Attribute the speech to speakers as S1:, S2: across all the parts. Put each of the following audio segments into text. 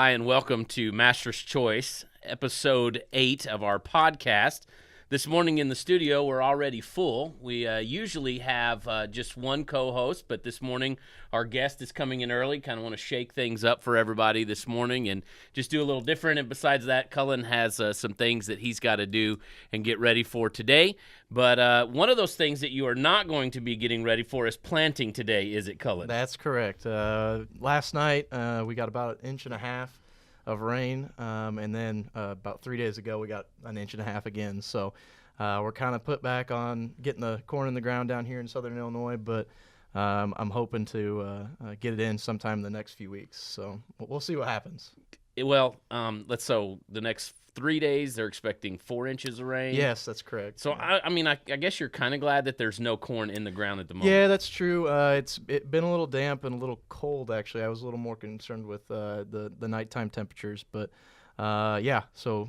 S1: Hi, and welcome to Master's Choice, episode 8 of our podcast. This morning in the studio, we're already full. We usually have just one co-host, but this morning our guest is coming in early. Kind of want to shake things up for everybody this morning and just do a little different. And besides that, Cullen has some things that he's got to do and get ready for today. But one of those things that you are not going to be getting ready for is planting today, is it, Cullen?
S2: That's correct. Last night we got about 1.5 inches of rain, and then about 3 days ago we got 1.5 inches again. So we're kind of put back on getting the corn in the ground down here in southern Illinois, but I'm hoping to get it in sometime in the next few weeks. So we'll see what happens.
S1: Well, so the next 3 days they're expecting 4 inches of rain.
S2: Yes, that's correct.
S1: So I guess you're kind of glad that there's no corn in the ground at the moment.
S2: Yeah, that's true. It's been a little damp and a little cold actually. I was a little more concerned with the nighttime temperatures, but yeah. So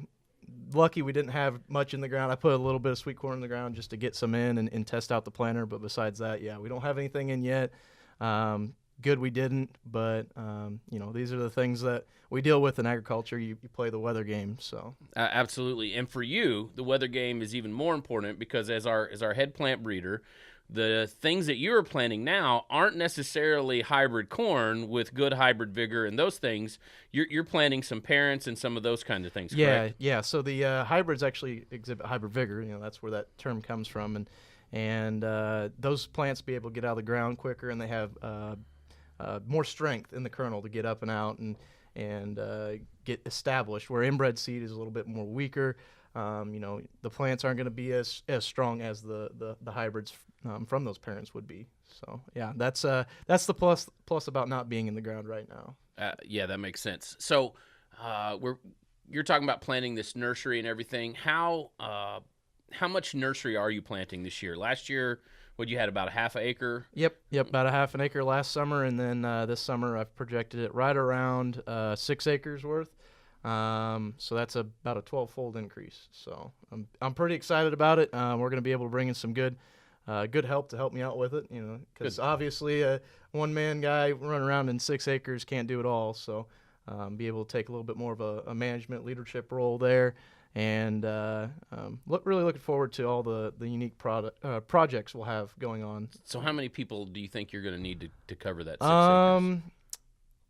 S2: lucky we didn't have much in the ground. I put a little bit of sweet corn in the ground just to get some in and test out the planter. But besides that, yeah, we don't have anything in yet. Good we didn't, but these are the things that we deal with in agriculture. You play the weather game, so
S1: absolutely. And for you, the weather game is even more important because as our head plant breeder, the things that you're planting now aren't necessarily hybrid corn with good hybrid vigor and those things. You're planting some parents and some of those kinds of things. Correct?
S2: Yeah. So the hybrids actually exhibit hybrid vigor. That's where that term comes from, and those plants be able to get out of the ground quicker, and they have more strength in the kernel to get up and out and get established, where inbred seed is a little bit more weaker. The plants aren't going to be as strong as the hybrids from those parents would be. So yeah, that's the plus about not being in the ground right now.
S1: Yeah, that makes sense. So you're talking about planting this nursery and everything. How much nursery are you planting this year? Last year, you had about 1/2 acre?
S2: Yep, about 1/2 acre last summer, and then this summer I've projected it right around 6 acres worth. So that's about a 12-fold increase. So I'm pretty excited about it. We're going to be able to bring in some good help to help me out with it. Because obviously a one-man guy running around in 6 acres can't do it all. So be able to take a little bit more of a management leadership role there. And really looking forward to all the unique projects we'll have going on.
S1: So how many people do you think you're going to need to cover that 6 acres?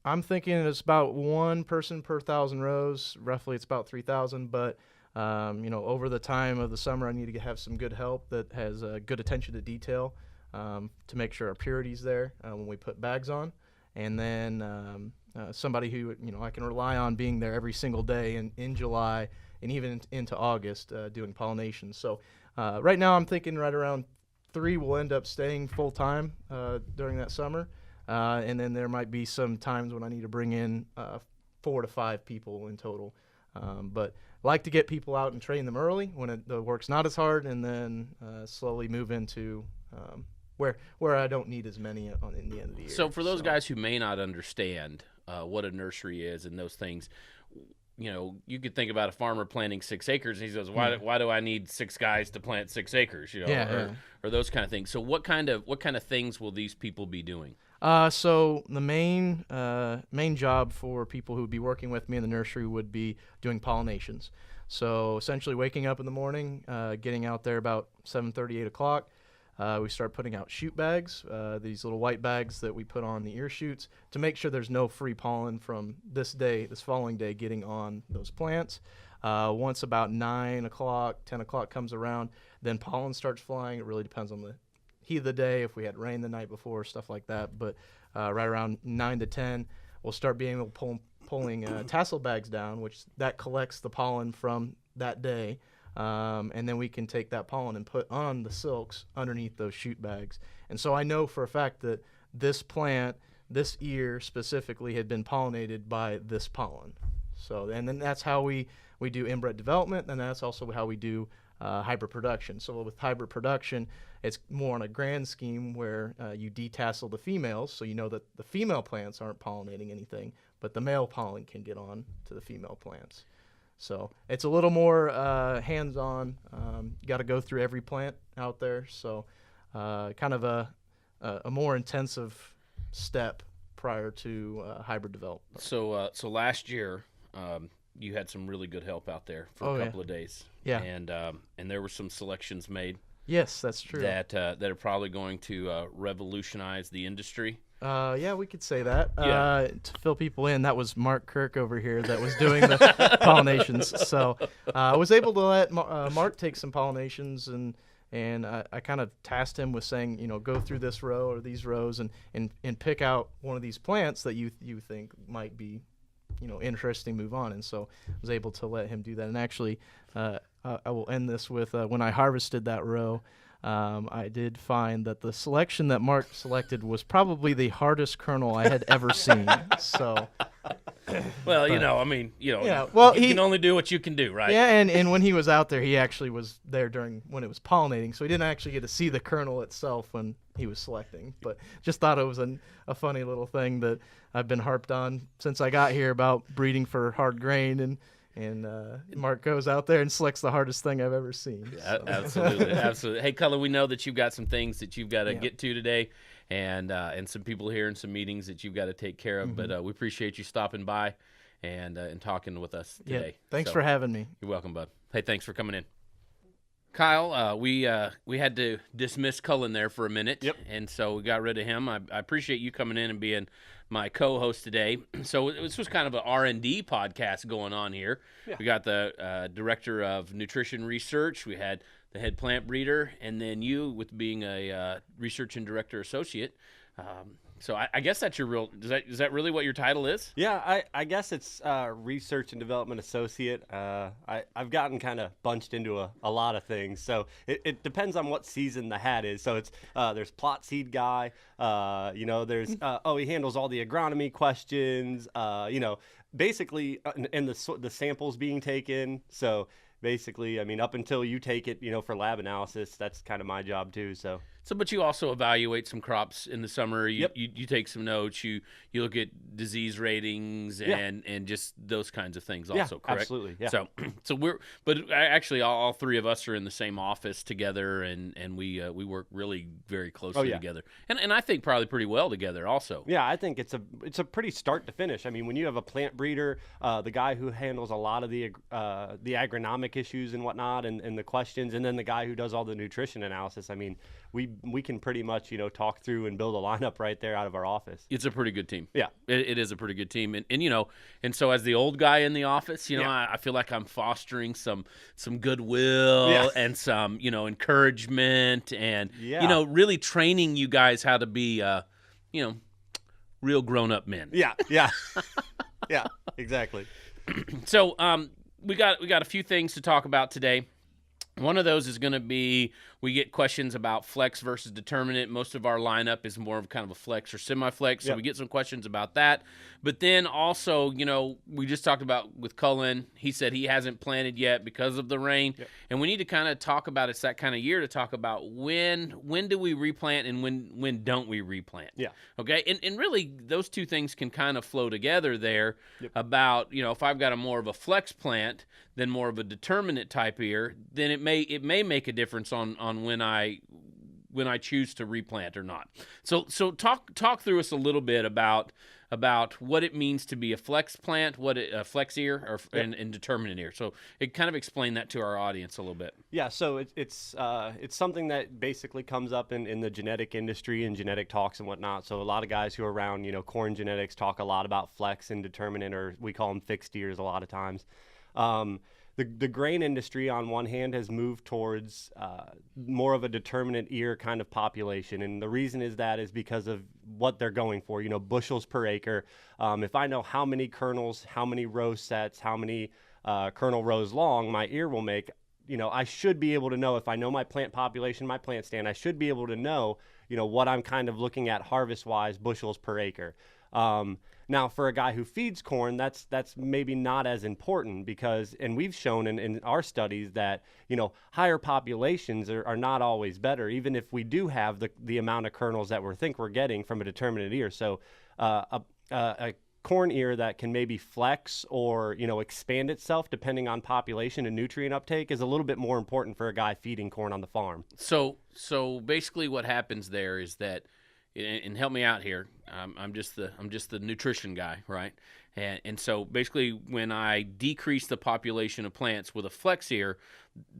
S2: I'm thinking it's about one person per 1,000 rows. Roughly it's about 3,000. But, over the time of the summer, I need to have some good help that has good attention to detail to make sure our purity's there when we put bags on. And then somebody who, I can rely on being there every single day in July and even into August doing pollination. So right now I'm thinking right around 3 will end up staying full-time during that summer. And then there might be some times when I need to bring in 4 to 5 people in total. But I like to get people out and train them early when the work's not as hard, and then slowly move into where I don't need as many in the end of the year.
S1: So for those guys who may not understand what a nursery is and those things, you could think about a farmer planting 6 acres, and he goes, "Why do I need 6 guys to plant 6 acres?" Or those kind of things. So what kind of things will these people be doing?
S2: So the main job for people who would be working with me in the nursery would be doing pollinations. So essentially waking up in the morning, getting out there about 7:30, 8 o'clock. We start putting out shoot bags, these little white bags that we put on the ear shoots to make sure there's no free pollen from this following day getting on those plants. Once about 9 o'clock, 10 o'clock comes around, then pollen starts flying. It really depends on the heat of the day, if we had rain the night before, stuff like that. But right around 9 to 10, we'll start being able to pulling tassel bags down, which that collects the pollen from that day. And then we can take that pollen and put on the silks underneath those shoot bags. And so I know for a fact that this plant, this ear specifically, had been pollinated by this pollen. So, and then that's how we do inbred development, and that's also how we do hybrid production. So with hybrid production, it's more on a grand scheme where you detassel the females, so you know that the female plants aren't pollinating anything, but the male pollen can get on to the female plants. So it's a little more hands-on. Got to go through every plant out there. So kind of a more intensive step prior to hybrid development.
S1: So last year, you had some really good help out there for a couple of days.
S2: Yeah.
S1: And there were some selections made.
S2: Yes, that's true.
S1: That are probably going to revolutionize the industry.
S2: Yeah, we could say that.
S1: Yeah.
S2: To fill people in, that was Kirk over here that was doing the pollinations. So I was able to let Mark take some pollinations, and I kind of tasked him with saying, go through this row or these rows and pick out one of these plants that you think might be, interesting, move on. And so I was able to let him do that. And actually, I will end this with when I harvested that row, I did find that the selection that Mark selected was probably the hardest kernel I had ever seen. So,
S1: well,
S2: yeah. Well,
S1: you can only do what you can do, right?
S2: Yeah, and when he was out there, he actually was there when it was pollinating, so he didn't actually get to see the kernel itself when he was selecting. But just thought it was a funny little thing that I've been harped on since I got here about breeding for hard grain, and Mark goes out there and selects the hardest thing I've ever seen.
S1: Yeah,
S2: so.
S1: Absolutely. Hey, Cullen, we know that you've got some things that you've got to get to today, and some people here and some meetings that you've got to take care of. But we appreciate you stopping by and talking with us today.
S2: Yeah, thanks for having me.
S1: You're welcome, bud. Hey, thanks for coming in. Kyle, we had to dismiss Cullen there for a minute, and so we got rid of him. I appreciate you coming in and being my co-host today. So this was kind of an R&D podcast going on here. Yeah. We got the director of nutrition research. We had the head plant breeder, and then you with being a research and director associate. So I guess that's your real. Is that really what your title is?
S3: Yeah, I guess it's research and development associate. I've gotten kind of bunched into a lot of things, so it depends on what season the hat is. So it's there's plot seed guy. There's he handles all the agronomy questions. Basically, and the samples being taken. So basically, up until you take it, for lab analysis, that's kind of my job too. So,
S1: but you also evaluate some crops in the summer. You take some notes. You look at disease ratings and just those kinds of things. Also, correct?
S3: Absolutely. Yeah.
S1: But actually, all three of us are in the same office together, and we work really very closely together, and I think probably pretty well together also.
S3: Yeah, I think it's a pretty start to finish. When you have a plant breeder, the guy who handles a lot of the agronomic issues and whatnot, and the questions, and then the guy who does all the nutrition analysis. We can pretty much talk through and build a lineup right there out of our office.
S1: It's a pretty good team.
S3: Yeah,
S1: it is a pretty good team, and so as the old guy in the office, I feel like I'm fostering some goodwill and some encouragement and really training you guys how to be real grown up men.
S3: Yeah, yeah, exactly.
S1: So we got a few things to talk about today. One of those is going to be, we get questions about flex versus determinate. Most of our lineup is more of kind of a flex or semi-flex, so we get some questions about that. But then also, we just talked about with Cullen, he said he hasn't planted yet because of the rain. And we need to kind of talk about, it's that kind of year to talk about when do we replant and when don't we replant. Yeah. Okay? And really, those two things can kind of flow together there about, if I've got a more of a flex plant than more of a determinate type year, then it may make a difference on when I choose to replant or not. So talk through us a little bit about what it means to be a flex plant, a flex ear and determinate ear. So it kind of explain that to our audience a little bit.
S3: Yeah, so it's something that basically comes up in the genetic industry and genetic talks and whatnot. So a lot of guys who are around corn genetics talk a lot about flex and determinate, or we call them fixed ears a lot of times. The grain industry, on one hand, has moved towards more of a determinate ear kind of population. And the reason is because of what they're going for, bushels per acre. If I know how many kernels, how many row sets, how many kernel rows long my ear will make, I should be able to know, if I know my plant population, my plant stand, I should be able to know, what I'm kind of looking at harvest-wise, bushels per acre. Now, for a guy who feeds corn, that's maybe not as important because, and we've shown in our studies that, higher populations are not always better, even if we do have the amount of kernels that we think we're getting from a determinate ear. So a corn ear that can maybe flex or, expand itself depending on population and nutrient uptake is a little bit more important for a guy feeding corn on the farm.
S1: So basically what happens there is that and help me out here. I'm just the nutrition guy, right? And so basically, when I decrease the population of plants with a flex ear,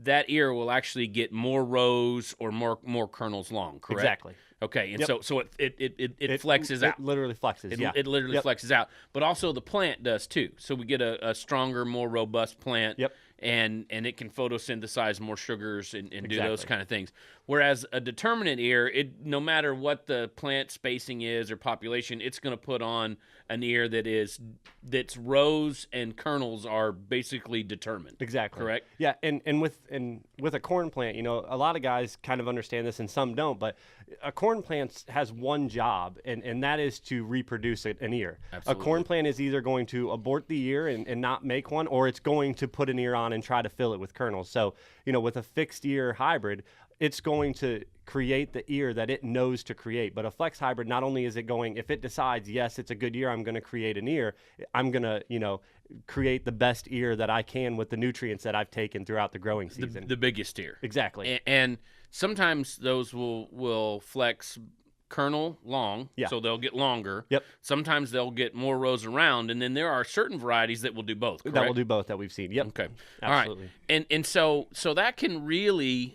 S1: that ear will actually get more rows or more kernels long. Correct?
S3: Exactly.
S1: Okay, and
S3: Yep.
S1: so it flexes out.
S3: It literally flexes.
S1: It literally
S3: Yep.
S1: flexes out. But also the plant does too. So we get a stronger, more robust plant.
S3: Yep.
S1: And it can photosynthesize more sugars and do those
S3: Exactly.
S1: kind of things. Whereas a determinate ear, no matter what the plant spacing is or population, it's going to put on an ear that's rows and kernels are basically determined.
S3: Exactly.
S1: Correct?
S3: Yeah, and with a corn plant, a lot of guys kind of understand this and some don't, but a corn plant has one job, and that is to reproduce an ear.
S1: Absolutely.
S3: A corn plant is either going to abort the ear and not make one, or it's going to put an ear on and try to fill it with kernels. So, with a fixed ear hybrid, it's going to create the ear that it knows to create. But a flex hybrid, not only is it going, if it decides, yes, it's a good ear, I'm going to create an ear, I'm going to, create the best ear that I can with the nutrients that I've taken throughout the growing season.
S1: The biggest ear.
S3: Exactly.
S1: And sometimes those will flex kernel long,
S3: Yeah.
S1: so they'll get longer.
S3: Yep.
S1: Sometimes they'll get more rows around, and then there are certain varieties that will do both. Correct?
S3: That will do both that we've seen. Yep.
S1: Okay.
S3: Absolutely.
S1: All right. And so that can really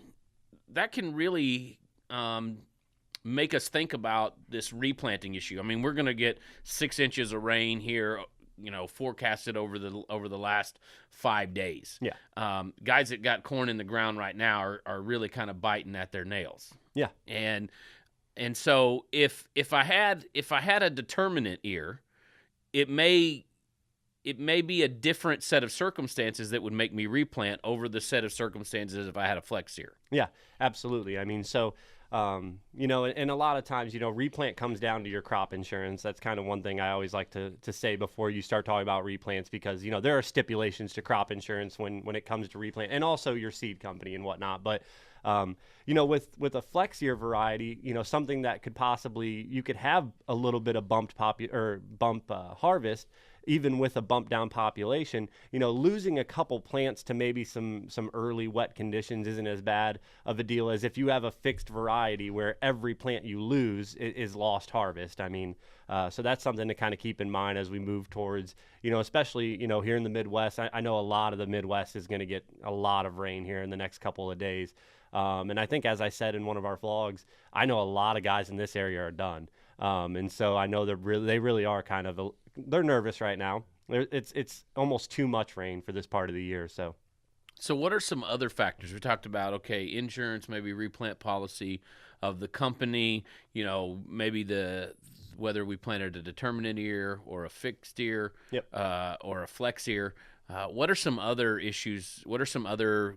S1: make us think about this replanting issue. I mean, we're going to get 6 inches of rain here, forecasted over the last 5 days.
S3: Yeah.
S1: Guys that got corn in the ground right now are really kind of biting at their nails.
S3: Yeah.
S1: And so if I had a determinate ear, it may be a different set of circumstances that would make me replant over the set of circumstances if I had a flex ear.
S3: Yeah, absolutely. I mean, so, and a lot of times, replant comes down to your crop insurance. That's kind of one thing I always like to say before you start talking about replants, because, there are stipulations to crop insurance when it comes to replant, and also your seed company and whatnot. But, with a flex ear variety, something that could possibly, you could have a little bit of bump harvest, even with a bump down population, losing a couple plants to maybe some early wet conditions isn't as bad of a deal as if you have a fixed variety where every plant you lose is lost harvest. I mean, so that's something to kind of keep in mind as we move towards, especially, here in the Midwest. I know a lot of the Midwest is going to get a lot of rain here in the next couple of days. And I think, as I said in one of our vlogs, I know a lot of guys in this area are done. And so I know they really are kind of they're nervous right now. It's almost too much rain for this part of the year. So
S1: what are some other factors? We talked about, insurance, maybe replant policy of the company, maybe whether we planted a determinate ear or a fixed ear.
S3: Yep.
S1: Or a flex ear. What are some other issues? What are some other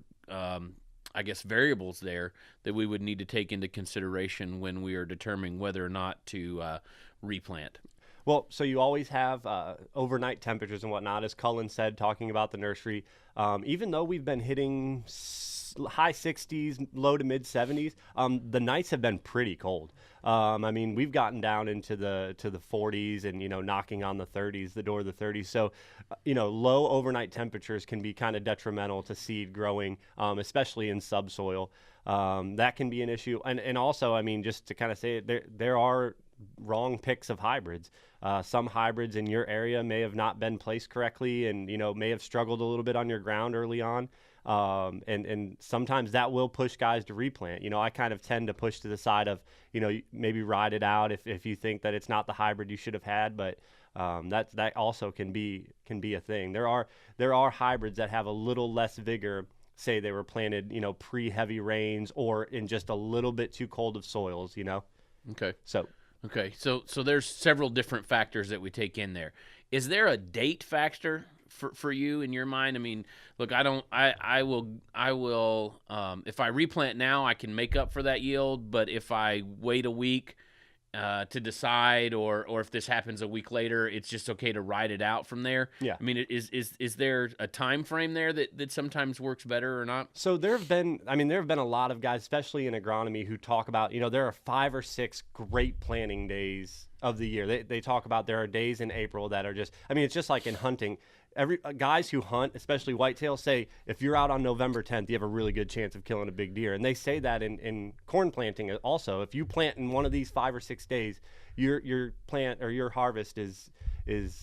S1: variables there that we would need to take into consideration when we are determining whether or not to replant?
S3: Well, so you always have overnight temperatures and whatnot, as Cullen said, talking about the nursery. Even though we've been hitting high 60s, low to mid 70s, the nights have been pretty cold. I mean, we've gotten down into the 40s and, knocking on the 30s, the door of the 30s. So, low overnight temperatures can be kind of detrimental to seed growing, especially in subsoil. That can be an issue. And also, I mean, just to kind of say it, there are wrong picks of hybrids. Some hybrids in your area may have not been placed correctly and, may have struggled a little bit on your ground early on. And sometimes that will push guys to replant. I kind of tend to push to the side of, maybe ride it out if you think that it's not the hybrid you should have had. But that also can be a thing. There are hybrids that have a little less vigor. Say they were planted, pre-heavy rains or in just a little bit too cold of soils.
S1: Okay.
S3: So
S1: So there's several different factors that we take in there. Is there a date factor for you in your mind? I mean, look, I will if I replant now, I can make up for that yield, but if I wait a week to decide, or if this happens a week later, it's just okay to ride it out from there.
S3: Yeah.
S1: I mean, is there a time frame there that sometimes works better or not?
S3: So there have been a lot of guys, especially in agronomy, who talk about, there are 5 or 6 great planting days of the year. They talk about there are days in April that are just, I mean, it's just like in hunting. Guys who hunt, especially whitetail, say if you're out on November 10th, you have a really good chance of killing a big deer. And they say that in corn planting also. If you plant in one of these 5 or 6 days, your plant or your harvest is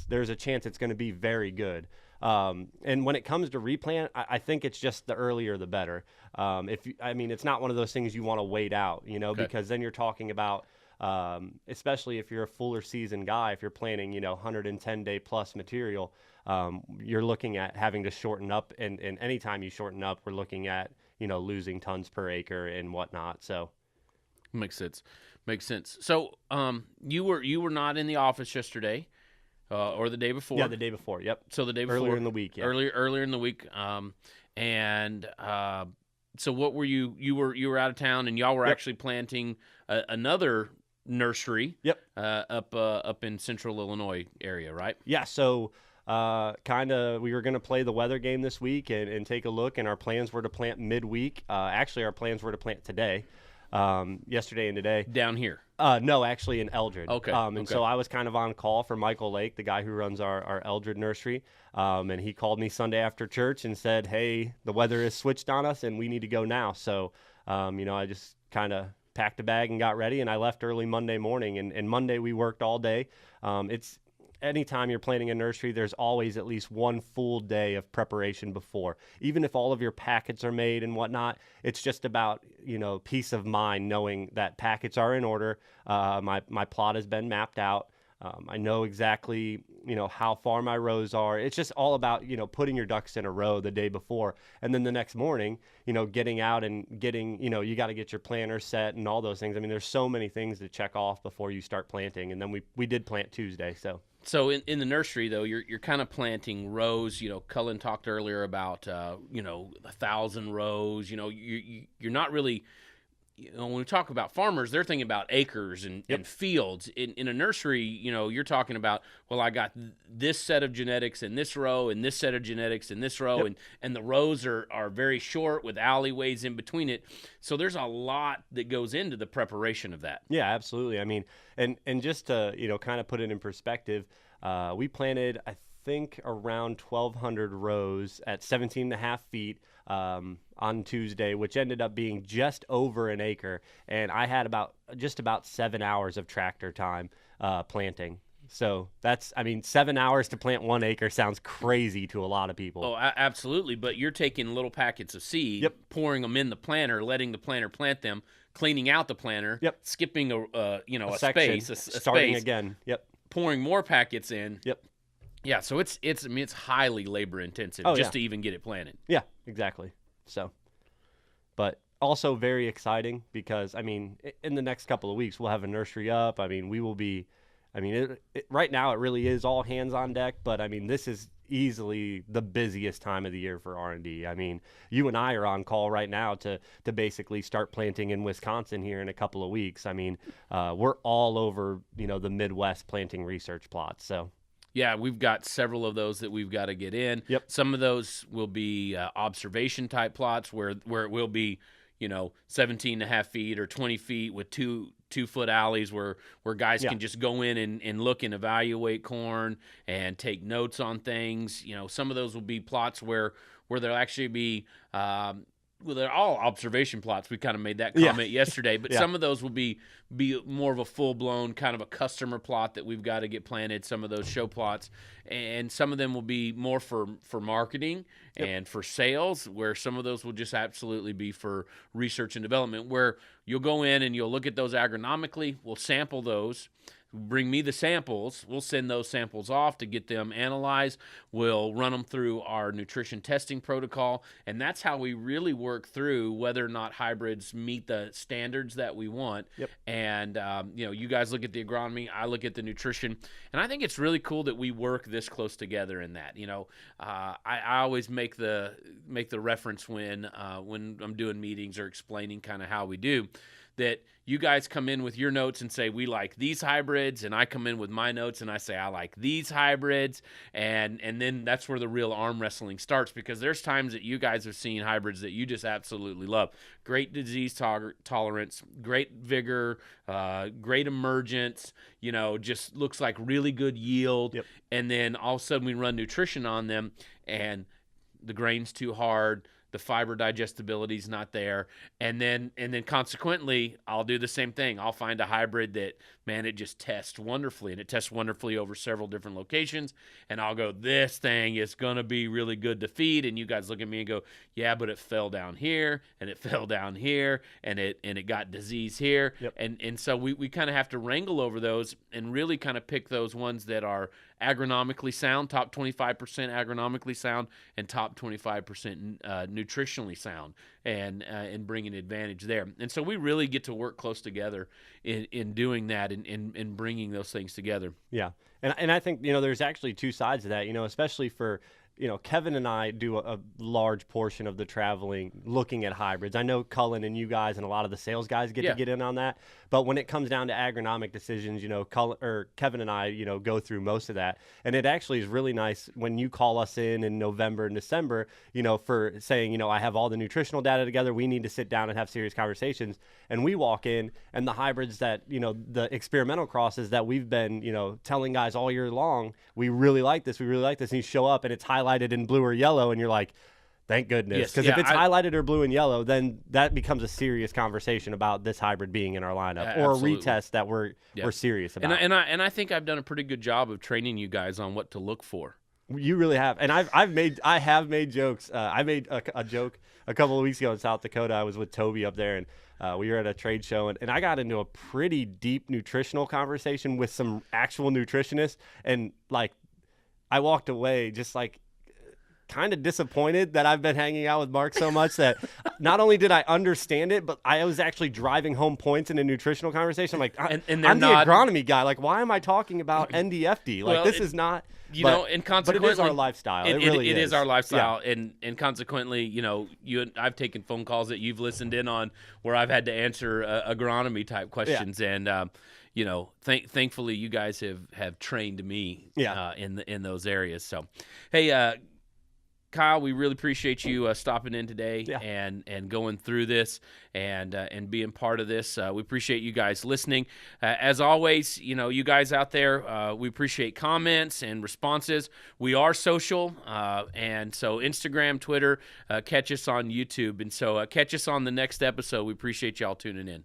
S3: there's a chance it's going to be very good. And when it comes to replant, I think it's just the earlier the better. It's not one of those things you want to wait out,
S1: Okay.
S3: because then you're talking about, especially if you're a fuller season guy, if you're planting, 110-day plus material, you're looking at having to shorten up, and anytime you shorten up, we're looking at, losing tons per acre and whatnot. So
S1: Makes sense. So you were not in the office yesterday. Or the day before?
S3: Yeah, the day before. Yep.
S1: So the day before,
S3: earlier in the week. Yeah.
S1: Earlier in the week. So what were you? You were out of town, and y'all were
S3: Yep.
S1: actually planting another nursery.
S3: Yep.
S1: Up in Central Illinois area, right?
S3: Yeah. So we were going to play the weather game this week and take a look, and our plans were to plant midweek. Actually, our plans were to plant today, yesterday and today.
S1: Down here.
S3: No, actually in Eldred.
S1: Okay.
S3: And so I was kind of on call for Michael Lake, the guy who runs our Eldred nursery. And he called me Sunday after church and said, "Hey, the weather has switched on us and we need to go now." So, I just kind of packed a bag and got ready, and I left early Monday morning. And Monday we worked all day. Anytime you're planting a nursery, there's always at least one full day of preparation before. Even if all of your packets are made and whatnot, it's just about, peace of mind knowing that packets are in order. My plot has been mapped out. I know exactly, how far my rows are. It's just all about, putting your ducks in a row the day before. And then the next morning, getting out and getting, you got to get your planter set and all those things. I mean, there's so many things to check off before you start planting. And then we did plant Tuesday, so.
S1: So in the nursery, though, you're kind of planting rows. Cullen talked earlier about 1,000 rows. You're not really. When we talk about farmers, they're thinking about acres and fields. In a nursery, you're talking about, well, I got this set of genetics in this row and this set of genetics in this row, and the rows are very short with alleyways in between it. So there's a lot that goes into the preparation of that.
S3: Yeah, absolutely. I mean, and just to, kind of put it in perspective, we planted, I think, around 1,200 rows at 17.5 feet on Tuesday, which ended up being just over an acre. And I had just about 7 hours of tractor time planting. So 7 hours to plant 1 acre sounds crazy to a lot of people.
S1: Oh, absolutely. But you're taking little packets of seed, pouring them in the planter, letting the planter plant them, cleaning out the planter, skipping a
S3: section, starting
S1: space,
S3: again.
S1: Pouring more packets in. Yeah, so it's highly labor intensive to even get it planted.
S3: Yeah, exactly. So, but also very exciting because, in the next couple of weeks, we'll have a nursery up. We will be, right now it really is all hands on deck, but this is easily the busiest time of the year for R&D. You and I are on call right now to basically start planting in Wisconsin here in a couple of weeks. We're all over, the Midwest planting research plots. So.
S1: Yeah, we've got several of those that we've got to get in. Some of those will be observation type plots where it will be, 17.5 feet or 20 feet with two-foot alleys where guys can just go in and look and evaluate corn and take notes on things. Some of those will be plots where there'll actually be they're all observation plots. We kind of made that comment yesterday, but some of those will be more of a full-blown kind of a customer plot that we've got to get planted, some of those show plots, and some of them will be more for marketing and for sales, where some of those will just absolutely be for research and development, where you'll go in and you'll look at those agronomically, we'll sample those, bring me the samples. We'll send those samples off to get them analyzed. We'll run them through our nutrition testing protocol, and that's how we really work through whether or not hybrids meet the standards that we want. And you guys look at the agronomy, I look at the nutrition, and I think it's really cool that we work this close together in that. I always make the reference when I'm doing meetings or explaining kind of how we do, that you guys come in with your notes and say, we like these hybrids, and I come in with my notes and I say, I like these hybrids, and then that's where the real arm wrestling starts, because there's times that you guys have seen hybrids that you just absolutely love. Great disease tolerance, great vigor, great emergence, just looks like really good yield.
S3: Yep.
S1: And then all of a sudden we run nutrition on them, and the grain's too hard, the fiber digestibility is not there, and then consequently I'll do the same thing. I'll find a hybrid that, man, it just tests wonderfully, and it tests wonderfully over several different locations, and I'll go, this thing is going to be really good to feed, and you guys look at me and go, yeah, but it fell down here, and it fell down here, and it got disease here.
S3: Yep.
S1: And so we kind of have to wrangle over those and really kind of pick those ones that are agronomically sound, top 25% agronomically sound, and top 25% nutritionally sound, and bring an advantage there. And so we really get to work close together in doing that, and in bringing those things together.
S3: Yeah. And I think, there's actually two sides to that, especially for, Kevin and I do a large portion of the traveling looking at hybrids. I know Cullen and you guys and a lot of the sales guys get to get in on that. But when it comes down to agronomic decisions, Kevin and I, go through most of that. And it actually is really nice when you call us in November and December, for saying, I have all the nutritional data together. We need to sit down and have serious conversations. And we walk in, and the hybrids that, the experimental crosses that we've been, telling guys all year long, we really like this. We really like this. And you show up and it's highlighted in blue or yellow, and you're like, thank goodness. Because if it's highlighted or blue and yellow, then that becomes a serious conversation about this hybrid being in our lineup, or a retest that we're serious about.
S1: And I think I've done a pretty good job of training you guys on what to look for.
S3: You really have. And I have made jokes. I made a joke a couple of weeks ago in South Dakota. I was with Toby up there, and we were at a trade show, and I got into a pretty deep nutritional conversation with some actual nutritionists, and I walked away just kind of disappointed that I've been hanging out with Mark so much that not only did I understand it, but I was actually driving home points in a nutritional conversation. I'm like, I'm the agronomy guy. Why am I talking about NDFD? This is not,
S1: and consequently,
S3: but it is our lifestyle. It really
S1: is our lifestyle. Yeah. And consequently, I've taken phone calls that you've listened in on where I've had to answer agronomy type questions. Yeah. And, thankfully you guys have trained me in those areas. So, hey, Kyle, we really appreciate you stopping in today and going through this and being part of this. We appreciate you guys listening. As always, you guys out there, we appreciate comments and responses. We are social, and so Instagram, Twitter, catch us on YouTube. And so catch us on the next episode. We appreciate y'all tuning in.